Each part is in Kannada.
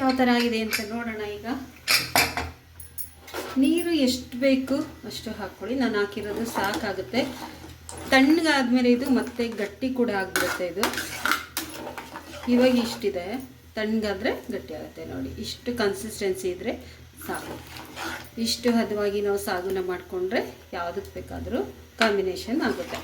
ಯಾವ ಥರ ಆಗಿದೆ ಅಂತ ನೋಡೋಣ. ಈಗ ನೀರು ಎಷ್ಟು ಬೇಕು ಅಷ್ಟು ಹಾಕ್ಕೊಳ್ಳಿ. ನಾನು ಹಾಕಿರೋದು ಸಾಕಾಗುತ್ತೆ. ತಣ್ಣಗಾದ್ಮೇಲೆ ಇದು ಮತ್ತೆ ಗಟ್ಟಿ ಕೂಡ ಆಗಿಬಿಡುತ್ತೆ. ಇದು ಇವಾಗ ಇಷ್ಟಿದೆ, ತಣ್ಣಗಾದರೆ ಗಟ್ಟಿ ಆಗುತ್ತೆ. ನೋಡಿ, ಇಷ್ಟು ಕನ್ಸಿಸ್ಟೆನ್ಸಿ ಇದ್ದರೆ ಸಾಕು. ಇಷ್ಟು ಹದವಾಗಿ ನಾವು ಸಾಗುನ ಮಾಡಿಕೊಂಡ್ರೆ ಯಾವುದಕ್ಕೆ ಬೇಕಾದರೂ ಕಾಂಬಿನೇಷನ್ ಆಗುತ್ತೆ.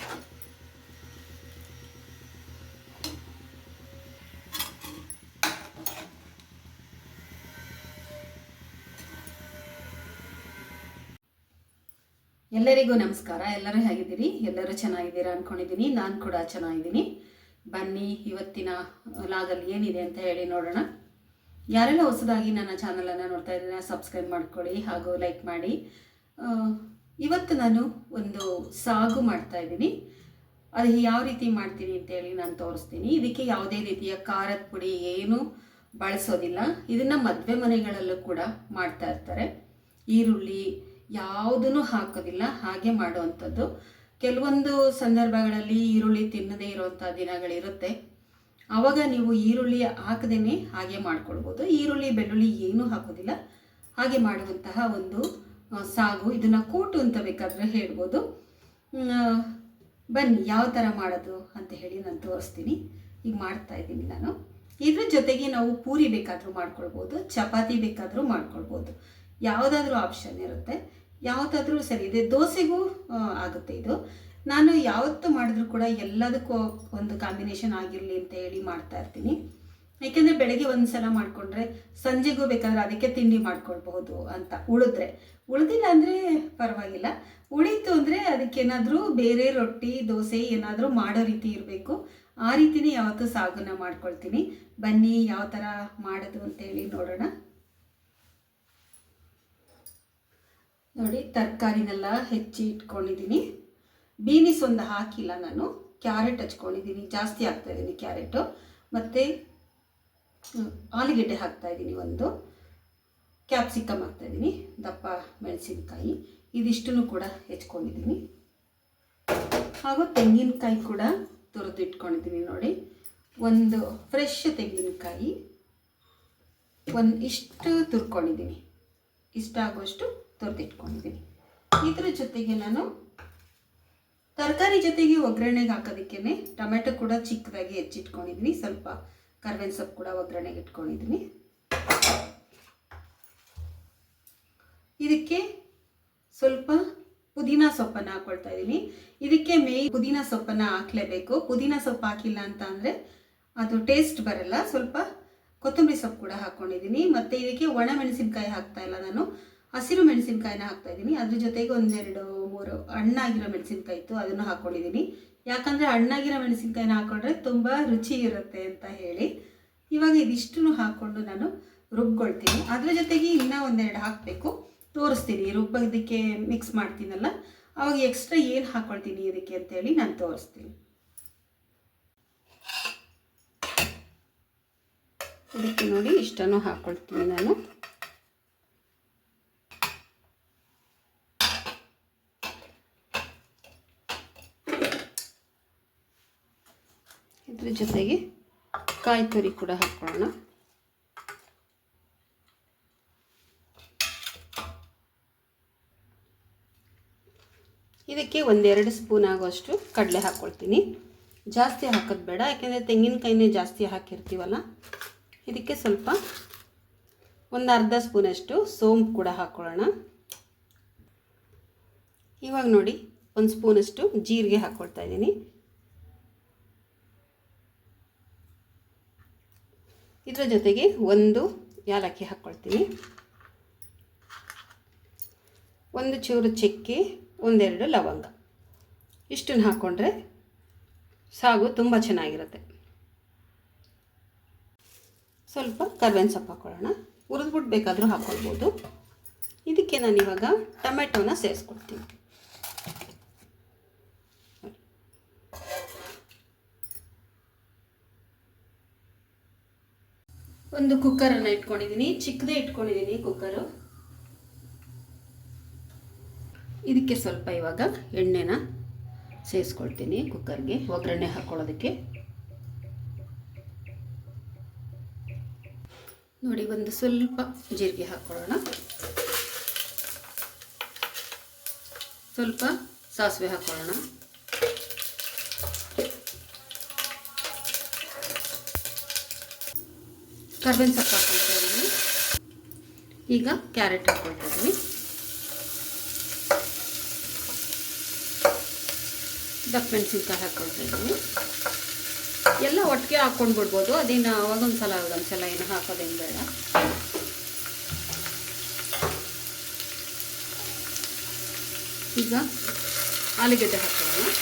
ಎಲ್ಲರಿಗೂ ನಮಸ್ಕಾರ. ಎಲ್ಲರೂ ಹೇಗಿದ್ದೀರಿ? ಎಲ್ಲರೂ ಚೆನ್ನಾಗಿದ್ದೀರಾ ಅಂದ್ಕೊಂಡಿದ್ದೀನಿ. ನಾನು ಕೂಡ ಚೆನ್ನಾಗಿದ್ದೀನಿ. ಬನ್ನಿ ಇವತ್ತಿನ ಲಾಗಲ್ಲಿ ಏನಿದೆ ಅಂತ ಹೇಳಿ ನೋಡೋಣ. ಯಾರೆಲ್ಲ ಹೊಸದಾಗಿ ನನ್ನ ಚಾನಲನ್ನು ನೋಡ್ತಾ ಇದ್ದೀರಾ ಸಬ್ಸ್ಕ್ರೈಬ್ ಮಾಡ್ಕೊಳ್ಳಿ ಹಾಗೂ ಲೈಕ್ ಮಾಡಿ. ಇವತ್ತು ನಾನು ಒಂದು ಸಾಗು ಮಾಡ್ತಾ ಇದ್ದೀನಿ. ಅದು ಯಾವ ರೀತಿ ಮಾಡ್ತೀನಿ ಅಂತೇಳಿ ನಾನು ತೋರಿಸ್ತೀನಿ. ಇದಕ್ಕೆ ಯಾವುದೇ ರೀತಿಯ ಖಾರದ ಪುಡಿ ಏನು ಬಳಸೋದಿಲ್ಲ. ಇದನ್ನು ಮದುವೆ ಮನೆಗಳಲ್ಲೂ ಕೂಡ ಮಾಡ್ತಾ ಇರ್ತಾರೆ. ಈರುಳ್ಳಿ ಯಾವುದೂ ಹಾಕೋದಿಲ್ಲ, ಹಾಗೆ ಮಾಡುವಂಥದ್ದು. ಕೆಲವೊಂದು ಸಂದರ್ಭಗಳಲ್ಲಿ ಈರುಳ್ಳಿ ತಿನ್ನದೇ ಇರುವಂಥ ದಿನಗಳಿರುತ್ತೆ. ಆವಾಗ ನೀವು ಈರುಳ್ಳಿ ಹಾಕದೇನೆ ಹಾಗೆ ಮಾಡ್ಕೊಳ್ಬೋದು. ಈರುಳ್ಳಿ ಬೆಳ್ಳುಳ್ಳಿ ಏನೂ ಹಾಕೋದಿಲ್ಲ, ಹಾಗೆ ಮಾಡುವಂತಹ ಒಂದು ಸಾಗು. ಇದನ್ನು ಕೂಟು ಅಂತ ಬೇಕಾದರೆ ಹೇಳ್ಬೋದು. ಬನ್ನಿ ಯಾವ ಥರ ಮಾಡೋದು ಅಂತ ಹೇಳಿ ನಾನು ತೋರಿಸ್ತೀನಿ. ಈಗ ಮಾಡ್ತಾ ಇದ್ದೀನಿ ನಾನು. ಇದ್ರ ಜೊತೆಗೆ ನಾವು ಪೂರಿ ಬೇಕಾದರೂ ಮಾಡ್ಕೊಳ್ಬೋದು, ಚಪಾತಿ ಬೇಕಾದರೂ ಮಾಡ್ಕೊಳ್ಬೋದು. ಯಾವುದಾದ್ರೂ ಆಪ್ಷನ್ ಇರುತ್ತೆ, ಯಾವುದಾದ್ರೂ ಸರಿ ಇದೆ. ದೋಸೆಗೂ ಆಗುತ್ತೆ ಇದು. ನಾನು ಯಾವತ್ತು ಮಾಡಿದ್ರೂ ಕೂಡ ಎಲ್ಲದಕ್ಕೂ ಒಂದು ಕಾಂಬಿನೇಷನ್ ಆಗಿರಲಿ ಅಂತ ಹೇಳಿ ಮಾಡ್ತಾ ಇರ್ತೀನಿ. ಯಾಕೆಂದರೆ ಬೆಳಗ್ಗೆ ಒಂದು ಸಲ ಮಾಡಿಕೊಂಡ್ರೆ ಸಂಜೆಗೂ ಬೇಕಾದರೆ ಅದಕ್ಕೆ ತಿಂಡಿ ಮಾಡ್ಕೊಳ್ಬಹುದು ಅಂತ. ಉಳಿದಿಲ್ಲ ಅಂದರೆ ಪರವಾಗಿಲ್ಲ. ಉಳೀತು ಅಂದರೆ ಅದಕ್ಕೇನಾದರೂ ಬೇರೆ ರೊಟ್ಟಿ ದೋಸೆ ಏನಾದರೂ ಮಾಡೋ ರೀತಿ ಇರಬೇಕು. ಆ ರೀತಿಯೇ ಯಾವತ್ತೂ ಸಾಗುನ ಮಾಡ್ಕೊಳ್ತೀನಿ. ಬನ್ನಿ ಯಾವ ಥರ ಮಾಡೋದು ಅಂತೇಳಿ ನೋಡೋಣ. ನೋಡಿ, ತರಕಾರಿನೆಲ್ಲ ಹೆಚ್ಚಿ ಇಟ್ಕೊಂಡಿದ್ದೀನಿ. ಬೀನಿಸ್ ಒಂದು ಹಾಕಿಲ್ಲ ನಾನು. ಕ್ಯಾರೆಟ್ ಹಚ್ಕೊಂಡಿದ್ದೀನಿ, ಜಾಸ್ತಿ ಹಾಕ್ತಾಯಿದ್ದೀನಿ ಕ್ಯಾರೆಟು. ಮತ್ತು ಆಲೂಗೆಡ್ಡೆ ಹಾಕ್ತಾಯಿದ್ದೀನಿ, ಒಂದು ಕ್ಯಾಪ್ಸಿಕಮ್ ಹಾಕ್ತಾಯಿದ್ದೀನಿ, ದಪ್ಪ ಮೆಣಸಿನ್ಕಾಯಿ ಇದಿಷ್ಟನ್ನು ಕೂಡ ಹೆಚ್ಕೊಂಡಿದ್ದೀನಿ. ಹಾಗೂ ತೆಂಗಿನಕಾಯಿ ಕೂಡ ತುರಿದು ಇಟ್ಕೊಂಡಿದ್ದೀನಿ. ನೋಡಿ, ಒಂದು ಫ್ರೆಶ್ ತೆಂಗಿನಕಾಯಿ ಇಷ್ಟು ತುರ್ಕೊಂಡಿದ್ದೀನಿ. ಇಷ್ಟ ಆಗುವಷ್ಟು ತುರಿದಿಟ್ಕೊಂಡಿದ್ದೀನಿ. ಇದ್ರ ಜೊತೆಗೆ ನಾನು ತರಕಾರಿ ಜೊತೆಗೆ ಒಗ್ಗರಣೆಗೆ ಹಾಕೋದಕ್ಕೇ ಟೊಮೆಟೊ ಕೂಡ ಚಿಕ್ಕದಾಗಿ ಹೆಚ್ಚಿಟ್ಕೊಂಡಿದ್ದೀನಿ. ಸ್ವಲ್ಪ ಕರ್ಬೇವಿನ ಸೊಪ್ಪು ಕೂಡ ಒಗ್ಗರಣೆಗೆ ಇಟ್ಕೊಂಡಿದ್ದೀನಿ. ಇದಕ್ಕೆ ಸ್ವಲ್ಪ ಪುದೀನ ಸೊಪ್ಪನ್ನು ಹಾಕ್ಕೊಳ್ತಾ ಇದ್ದೀನಿ. ಇದಕ್ಕೆ ಪುದೀನ ಸೊಪ್ಪನ್ನು ಹಾಕಲೇಬೇಕು. ಪುದೀನ ಸೊಪ್ಪು ಹಾಕಿಲ್ಲ ಅಂತ ಅಂದರೆ ಅದು ಟೇಸ್ಟ್ ಬರಲ್ಲ. ಸ್ವಲ್ಪ ಕೊತ್ತಂಬರಿ ಸೊಪ್ಪು ಕೂಡ ಹಾಕ್ಕೊಂಡಿದ್ದೀನಿ. ಮತ್ತು ಇದಕ್ಕೆ ಒಣ ಮೆಣಸಿನ್ಕಾಯಿ ಹಾಕ್ತಾ ಇಲ್ಲ ನಾನು, ಹಸಿರು ಮೆಣಸಿನ್ಕಾಯಿನ ಹಾಕ್ತಾಯಿದ್ದೀನಿ. ಅದ್ರ ಜೊತೆಗೆ 1-2-3 ಹಣ್ಣಾಗಿರೋ ಮೆಣಸಿನ್ಕಾಯಿ ಇತ್ತು, ಅದನ್ನು ಹಾಕ್ಕೊಂಡಿದ್ದೀನಿ. ಯಾಕಂದರೆ ಹಣ್ಣಾಗಿರೋ ಮೆಣಸಿನ್ಕಾಯಿನ ಹಾಕ್ಕೊಂಡ್ರೆ ತುಂಬ ರುಚಿ ಇರುತ್ತೆ ಅಂತ ಹೇಳಿ. ಇವಾಗ ಇದಿಷ್ಟನ್ನು ಹಾಕ್ಕೊಂಡು ನಾನು ರುಬ್ಕೊಳ್ತೀನಿ. ಅದ್ರ ಜೊತೆಗೆ ಇನ್ನೂ 1-2 ಹಾಕಬೇಕು, ತೋರಿಸ್ತೀನಿ. ರುಬ್ಬೋದಕ್ಕೆ ಮಿಕ್ಸ್ ಮಾಡ್ತೀನಲ್ಲ, ಆವಾಗ ಎಕ್ಸ್ಟ್ರಾ ಏನು ಹಾಕ್ಕೊಳ್ತೀನಿ ಇದಕ್ಕೆ ಅಂತೇಳಿ ನಾನು ತೋರಿಸ್ತೀನಿ. ಇದಕ್ಕೆ ನೋಡಿ ಇಷ್ಟನ್ನು ಹಾಕ್ಕೊಳ್ತೀನಿ ನಾನು. ಇದ್ರ ಜೊತೆಗೆ ಕಾಯಿ ತುರಿ ಕೂಡ ಹಾಕ್ಕೊಳ್ಳೋಣ. ಇದಕ್ಕೆ 1-2 ಸ್ಪೂನ್ ಆಗುವಷ್ಟು ಕಡಲೆ ಹಾಕ್ಕೊಳ್ತೀನಿ. ಜಾಸ್ತಿ ಹಾಕೋದು ಬೇಡ, ಯಾಕೆಂದರೆ ತೆಂಗಿನಕಾಯಿನೇ ಜಾಸ್ತಿ ಹಾಕಿರ್ತೀವಲ್ಲ. ಇದಕ್ಕೆ ಸ್ವಲ್ಪ 1/2 ಸ್ಪೂನಷ್ಟು ಸೋಂಪು ಕೂಡ ಹಾಕ್ಕೊಳ್ಳೋಣ. ಇವಾಗ ನೋಡಿ 1 ಸ್ಪೂನಷ್ಟು ಜೀರಿಗೆ ಹಾಕ್ಕೊಳ್ತಾ ಇದ್ದೀನಿ. ಇದರ ಜೊತೆಗೆ 1 ಏಲಕ್ಕಿ ಹಾಕ್ಕೊಳ್ತೀನಿ, 1 ಚೂರು ಚಕ್ಕೆ, 1-2 ಲವಂಗ. ಇಷ್ಟನ್ನು ಹಾಕ್ಕೊಂಡ್ರೆ ಸಾಗು ತುಂಬ ಚೆನ್ನಾಗಿರುತ್ತೆ. ಸ್ವಲ್ಪ ಕರ್ಬೇವಿನ ಸೊಪ್ಪು ಹಾಕ್ಕೊಳ್ಳೋಣ. ಹುರಿದ್ಬಿಟ್ಟು ಬೇಕಾದರೂ ಹಾಕ್ಕೊಳ್ಬೋದು. ಇದಕ್ಕೆ ನಾನು ಇವಾಗ ಟೊಮೆಟೊನ ಸೇರಿಸ್ಕೊಡ್ತೀನಿ. ಒಂದು ಕುಕ್ಕರನ್ನು ಇಟ್ಕೊಂಡಿದ್ದೀನಿ, ಚಿಕ್ಕದೇ ಇಟ್ಕೊಂಡಿದ್ದೀನಿ ಕುಕ್ಕರು. ಇದಕ್ಕೆ ಸ್ವಲ್ಪ ಇವಾಗ ಎಣ್ಣೆನ ಸೇರಿಸ್ಕೊಳ್ತೀನಿ ಕುಕ್ಕರ್ಗೆ ಒಗ್ಗರಣೆ ಹಾಕ್ಕೊಳ್ಳೋದಕ್ಕೆ. ನೋಡಿ, ಒಂದು ಸ್ವಲ್ಪ ಜೀರಿಗೆ ಹಾಕ್ಕೊಳ್ಳೋಣ, ಸ್ವಲ್ಪ ಸಾಸಿವೆ ಹಾಕ್ಕೊಳ್ಳೋಣ, ಕರ್ಬೇವಿನ ಸೊಪ್ಪು ಹಾಕ್ಕೊಳ್ತಾ ಇದ್ದೀನಿ. ಈಗ ಕ್ಯಾರೆಟ್ ಹಾಕ್ಕೊಳ್ತಾ ಇದ್ದೀನಿ, ದಪ್ಪ ಮೆಣಸಿನ್ಕಾಯಿ ಹಾಕ್ಕೊಳ್ತಾ ಇದ್ದೀನಿ. ಎಲ್ಲ ಒಟ್ಟಿಗೆ ಹಾಕ್ಕೊಂಡು ಬಿಡ್ಬೋದು, ಅದೇನು ಅವಾಗೊಂದ್ಸಲ ಏನು ಹಾಕೋದೇನು ಬೇಡ. ಈಗ ಆಲೂಗಡ್ಡೆ ಹಾಕ್ಕೊಳ್ಳೋಣ,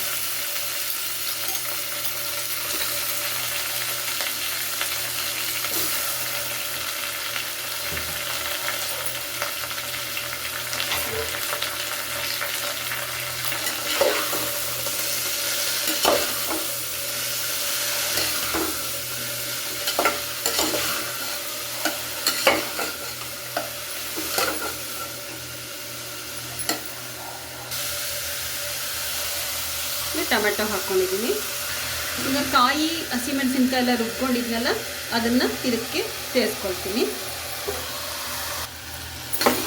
ಟೊಮೆಟೊ ಹಾಕ್ಕೊಂಡಿದ್ದೀನಿ. ಈಗ ಕಾಯಿ ಹಸಿಮೆಣಸಿನ್ಕಾಯಿ ಎಲ್ಲ ರುಬ್ಕೊಂಡಿದ್ನಲ್ಲ ಅದನ್ನು ಇದಕ್ಕೆ ಸೇರಿಸ್ಕೊಳ್ತೀನಿ.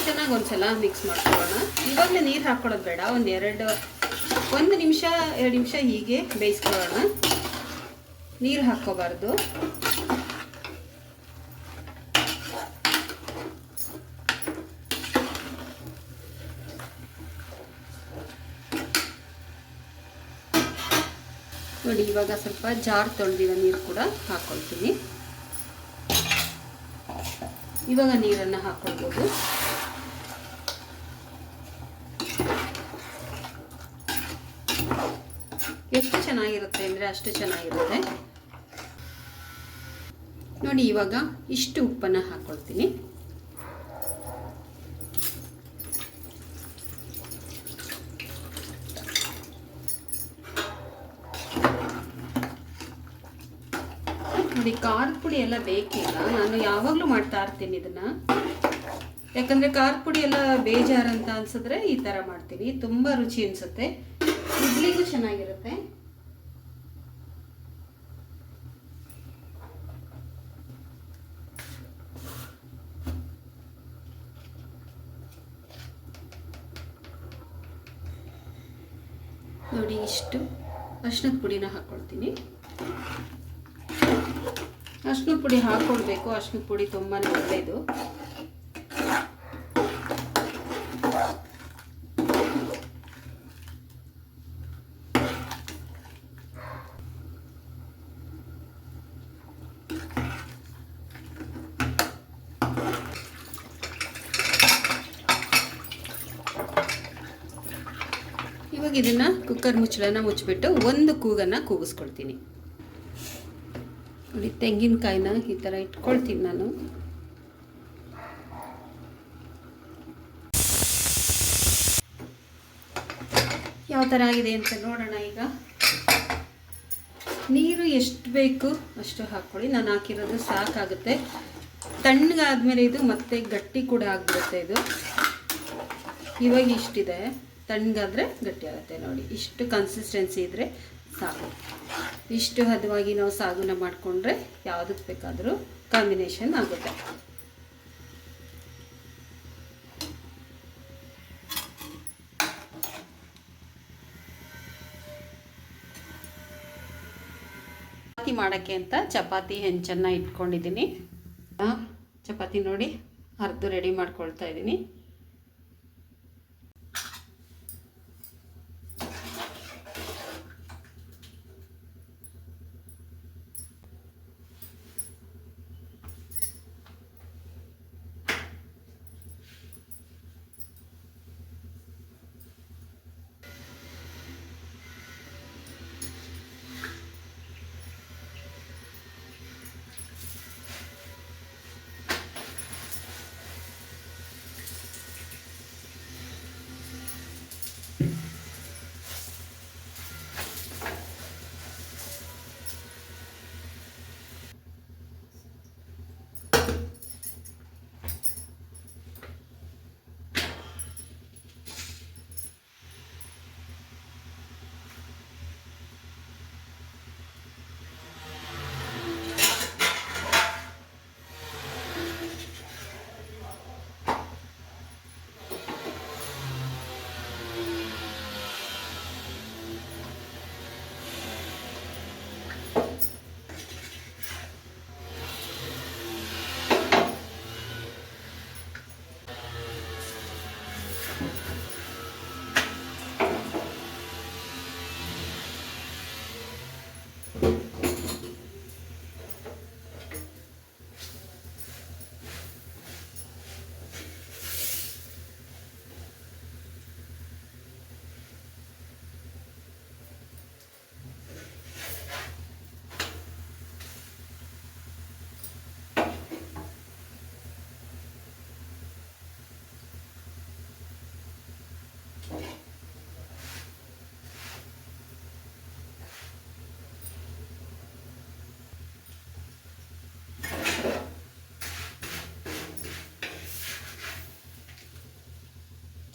ಚೆನ್ನಾಗಿ ಒಂದ್ಸಲ ಮಿಕ್ಸ್ ಮಾಡ್ಕೊಳ್ಳೋಣ. ಇವಾಗಲೇ ನೀರು ಹಾಕ್ಕೊಳ್ಳೋದು ಬೇಡ, ಒಂದು ನಿಮಿಷ 2 ನಿಮಿಷ ಹೀಗೆ ಬೇಯಿಸ್ಕೊಳ್ಳೋಣ, ನೀರು ಹಾಕ್ಕೋಬಾರ್ದು. ನೋಡಿ, ಇವಾಗ ಸ್ವಲ್ಪ ಜಾರ್ ತೊಳೆದಿರೋ ನೀರು ಕೂಡ ಹಾಕ್ಕೊಳ್ತೀನಿ. ಇವಾಗ ನೀರನ್ನು ಹಾಕ್ಕೊಳ್ಬೋದು. ಎಷ್ಟು ಚೆನ್ನಾಗಿರುತ್ತೆ ಅಂದರೆ ಅಷ್ಟು ಚೆನ್ನಾಗಿರುತ್ತೆ. ನೋಡಿ, ಇವಾಗ ಇಷ್ಟು ಉಪ್ಪನ್ನು ಹಾಕ್ಕೊಳ್ತೀನಿ. ನೋಡಿ, ಖಾರದ ಪುಡಿ ಎಲ್ಲ ಬೇಕಿಲ್ಲ, ನಾನು ಯಾವಾಗಲೂ ಮಾಡ್ತಾ ಇರ್ತೀನಿ ಇದನ್ನು. ಯಾಕಂದರೆ ಖಾರದ ಪುಡಿ ಎಲ್ಲ ಬೇಜಾರಂತ ಅನ್ಸಿದ್ರೆ ಈ ಥರ ಮಾಡ್ತೀನಿ, ತುಂಬ ರುಚಿ ಅನಿಸುತ್ತೆ, ಇಡ್ಲಿಗೂ ಚೆನ್ನಾಗಿರುತ್ತೆ. ನೋಡಿ, ಇಷ್ಟು ಅರಿಶಿಣದ ಪುಡಿನ ಹಾಕ್ಕೊಳ್ತೀನಿ. ಅರಿಶಿಣದ ಪುಡಿ ಹಾಕ್ಕೊಳ್ಬೇಕು, ಅರಿಶಿಣದ ಪುಡಿ ತುಂಬಾ ಒಳ್ಳೆಯದು. ಇವಾಗ ಇದನ್ನು ಕುಕ್ಕರ್ ಮುಚ್ಚಳನ ಮುಚ್ಚಿಬಿಟ್ಟು ಒಂದು ಕೂಗನ್ನು ಕೂಗಿಸ್ಕೊಳ್ತೀನಿ. ನೋಡಿ, ತೆಂಗಿನಕಾಯಿನ ಈ ಥರ ಇಟ್ಕೊಳ್ತೀನಿ ನಾನು. ಯಾವ ಥರ ಆಗಿದೆ ಅಂತ ನೋಡೋಣ. ಈಗ ನೀರು ಎಷ್ಟು ಬೇಕು ಅಷ್ಟು ಹಾಕ್ಕೊಳ್ಳಿ, ನಾನು ಹಾಕಿರೋದು ಸಾಕಾಗುತ್ತೆ. ತಣ್ಣಗಾದ್ಮೇಲೆ ಇದು ಮತ್ತೆ ಗಟ್ಟಿ ಕೂಡ ಆಗಿಬಿಡುತ್ತೆ. ಇದು ಇವಾಗ ಇಷ್ಟಿದೆ, ತಣ್ಣಗಾದರೆ ಗಟ್ಟಿ ಆಗುತ್ತೆ. ನೋಡಿ, ಇಷ್ಟು ಕನ್ಸಿಸ್ಟೆನ್ಸಿ ಇದ್ದರೆ ಸಾಕು. ಇಷ್ಟು ಹದವಾಗಿ ನಾವು ಸಾಗುನ ಮಾಡಿಕೊಂಡ್ರೆ ಯಾವುದಕ್ಕೆ ಬೇಕಾದರೂ ಕಾಂಬಿನೇಷನ್ ಆಗುತ್ತೆ. ಚಪಾತಿ ಮಾಡೋಕ್ಕೆ ಅಂತ ಚಪಾತಿ ಹೆಂಚನ್ನು ಇಟ್ಕೊಂಡಿದ್ದೀನಿ. ಚಪಾತಿ ನೋಡಿ ಅರ್ಧ ರೆಡಿ ಮಾಡ್ಕೊಳ್ತಾ ಇದ್ದೀನಿ.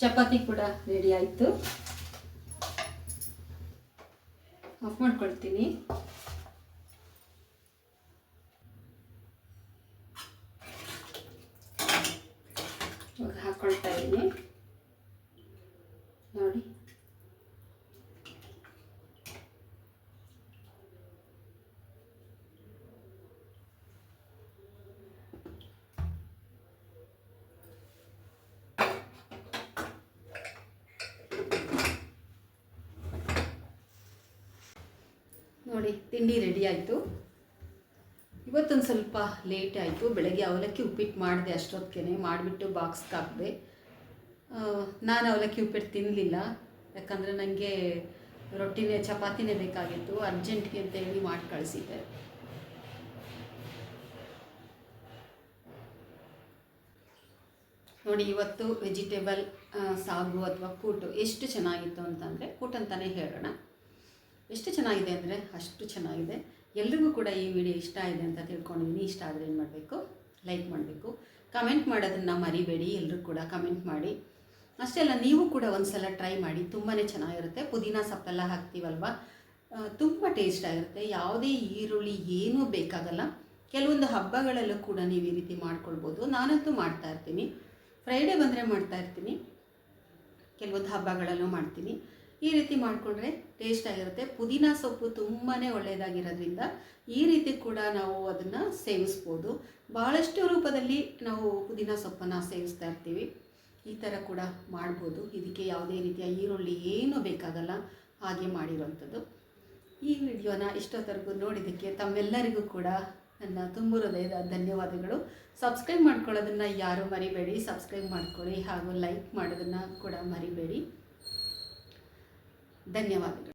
ಚಪಾತಿ ಕೂಡ ರೆಡಿ ಆಯಿತು. ಆಫ್ ಮಾಡ್ಕೊಳ್ತೀನಿ. ಇವಾಗ ಹಾಕ್ಕೊಳ್ತಾ ಇದ್ದೀನಿ ನೋಡಿ. ನೋಡಿ ತಿಂಡಿ ರೆಡಿ ಆಯಿತು. ಇವತ್ತೊಂದು ಸ್ವಲ್ಪ ಲೇಟ್ ಆಯಿತು. ಬೆಳಗ್ಗೆ ಅವಲಕ್ಕಿ ಉಪ್ಪಿಟ್ಟು ಮಾಡಿದೆ, ಅಷ್ಟೊತ್ತಿಗೆ ಮಾಡಿಬಿಟ್ಟು ಬಾಕ್ಸ್ಗೆ ಹಾಕಿದೆ. ನಾನು ಅವಲಕ್ಕಿ ಉಪ್ಪಿಟ್ಟು ತಿನ್ನಲಿಲ್ಲ, ಯಾಕಂದರೆ ನನಗೆ ರೊಟ್ಟಿನೇ ಚಪಾತಿನೇ ಬೇಕಾಗಿತ್ತು. ಅರ್ಜೆಂಟ್ಗೆ ಅಂತ ಹೇಳಿ ಮಾಡಿ ಕಳಿಸಿದ್ದೆ. ನೋಡಿ ಇವತ್ತು ವೆಜಿಟೇಬಲ್ ಸಾಗು ಅಥವಾ ಕೂಟು ಎಷ್ಟು ಚೆನ್ನಾಗಿತ್ತು ಅಂತಂದರೆ, ಕೂಟು ಅಂತಲೇ ಹೇಳೋಣ. ಎಷ್ಟು ಚೆನ್ನಾಗಿದೆ ಅಂದರೆ ಅಷ್ಟು ಚೆನ್ನಾಗಿದೆ. ಎಲ್ರಿಗೂ ಕೂಡ ಈ ವಿಡಿಯೋ ಇಷ್ಟ ಇದೆ ಅಂತ ತಿಳ್ಕೊಂಡಿದ್ದೀನಿ. ಇಷ್ಟ ಆದರೆ ಏನು ಮಾಡಬೇಕು, ಲೈಕ್ ಮಾಡಬೇಕು, ಕಮೆಂಟ್ ಮಾಡೋದನ್ನು ಮರಿಬೇಡಿ. ಎಲ್ಲರೂ ಕೂಡ ಕಮೆಂಟ್ ಮಾಡಿ. ಅಷ್ಟೇ ಅಲ್ಲ, ನೀವು ಕೂಡ ಒಂದು ಸಲ ಟ್ರೈ ಮಾಡಿ, ತುಂಬಾ ಚೆನ್ನಾಗಿರುತ್ತೆ. ಪುದೀನ ಸೊಪ್ಪೆಲ್ಲ ಹಾಕ್ತೀವಲ್ವ, ತುಂಬ ಟೇಸ್ಟ್ ಆಗಿರುತ್ತೆ. ಯಾವುದೇ ಈರುಳ್ಳಿ ಏನೂ ಬೇಕಾಗಲ್ಲ. ಕೆಲವೊಂದು ಹಬ್ಬಗಳಲ್ಲೂ ಕೂಡ ನೀವು ಈ ರೀತಿ ಮಾಡ್ಕೊಳ್ಬೋದು. ನಾನಂತೂ ಮಾಡ್ತಾಯಿರ್ತೀನಿ, ಫ್ರೈಡೇ ಬಂದರೆ ಮಾಡ್ತಾಯಿರ್ತೀನಿ, ಕೆಲವೊಂದು ಹಬ್ಬಗಳಲ್ಲೂ ಮಾಡ್ತೀನಿ. ಈ ರೀತಿ ಮಾಡಿಕೊಂಡ್ರೆ ಟೇಸ್ಟ್ ಆಗಿರುತ್ತೆ. ಪುದೀನ ಸೊಪ್ಪು ತುಂಬಾ ಒಳ್ಳೆಯದಾಗಿರೋದ್ರಿಂದ ಈ ರೀತಿ ಕೂಡ ನಾವು ಅದನ್ನು ಸೇವಿಸ್ಬೋದು. ಭಾಳಷ್ಟು ರೂಪದಲ್ಲಿ ನಾವು ಪುದೀನ ಸೊಪ್ಪನ್ನು ಸೇವಿಸ್ತಾ ಇರ್ತೀವಿ. ಈ ಥರ ಕೂಡ ಮಾಡ್ಬೋದು. ಇದಕ್ಕೆ ಯಾವುದೇ ರೀತಿಯ ಈರುಳ್ಳಿ ಏನೂ ಬೇಕಾಗಲ್ಲ, ಹಾಗೆ ಮಾಡಿರುವಂಥದ್ದು. ಈ ವಿಡಿಯೋನ ಇಷ್ಟೊತ್ತರೆಗೂ ನೋಡಿದ್ದಕ್ಕೆ ತಮ್ಮೆಲ್ಲರಿಗೂ ಕೂಡ ನನ್ನ ತುಂಬ ಹೃದಯದ ಧನ್ಯವಾದಗಳು. ಸಬ್ಸ್ಕ್ರೈಬ್ ಮಾಡ್ಕೊಳ್ಳೋದನ್ನು ಯಾರೂ ಮರಿಬೇಡಿ, ಸಬ್ಸ್ಕ್ರೈಬ್ ಮಾಡ್ಕೊಳ್ಳಿ. ಹಾಗೂ ಲೈಕ್ ಮಾಡೋದನ್ನು ಕೂಡ ಮರಿಬೇಡಿ. ಧನ್ಯವಾದಗಳು.